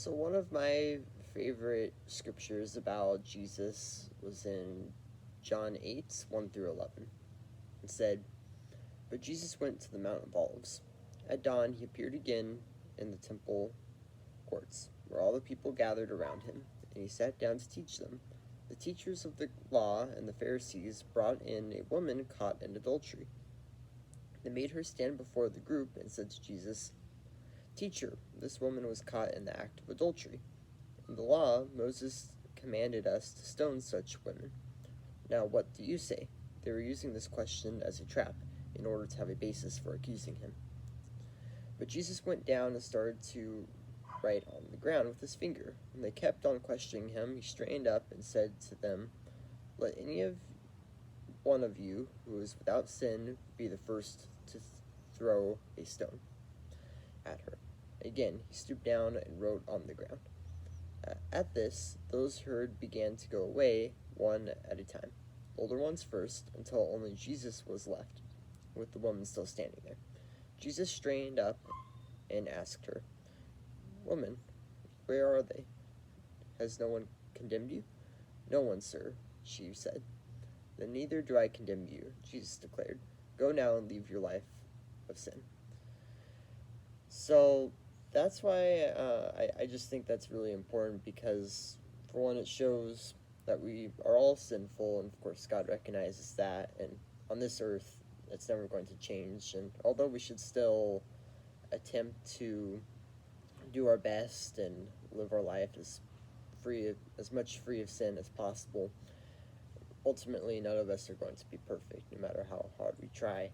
So one of my favorite scriptures about Jesus was in John 8, 1 through 11. It said, "But Jesus went to the Mount of Olives. At dawn he appeared again in the temple courts, where all the people gathered around him, and he sat down to teach them. The teachers of the law and the Pharisees brought in a woman caught in adultery. They made her stand before the group and said to Jesus, 'Teacher, this woman was caught in the act of adultery. In the law, Moses commanded us to stone such women. Now what do you say?' They were using this question as a trap, in order to have a basis for accusing him. But Jesus went down and started to write on the ground with his finger. When they kept on questioning him, he straightened up and said to them, 'Let any one of you who is without sin be the first to throw a stone at her.' Again, he stooped down and wrote on the ground. At this, those heard began to go away, one at a time, older ones first, until only Jesus was left, with the woman still standing there. Jesus straightened up and asked her, 'Woman, where are they? Has no one condemned you?' 'No one, sir,' she said. 'Then neither do I condemn you,' Jesus declared. 'Go now and leave your life of sin.'" So that's why I just think that's really important, because for one, it shows that we are all sinful, and of course God recognizes that, and on this earth it's never going to change. And although we should still attempt to do our best and live our life as much free of sin as possible, ultimately none of us are going to be perfect, no matter how hard we try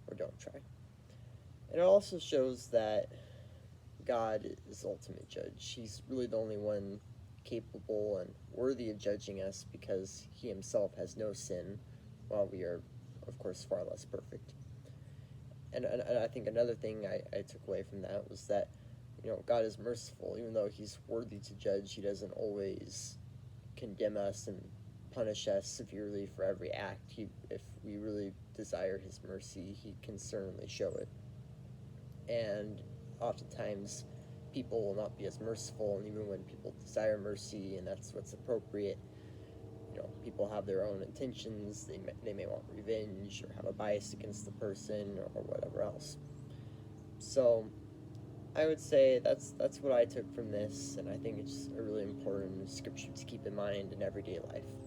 or don't try. And it also shows that God is the ultimate judge. He's really the only one capable and worthy of judging us, because he himself has no sin, while we are, of course, far less perfect. And I think another thing I took away from that was that, God is merciful. Even though he's worthy to judge, he doesn't always condemn us and punish us severely for every act. If we really desire his mercy, he can certainly show it. And oftentimes people will not be as merciful, and even when people desire mercy and that's what's appropriate, people have their own intentions. They may want revenge or have a bias against the person, or whatever else. So I would say that's what I took from this, and I think it's a really important scripture to keep in mind in everyday life.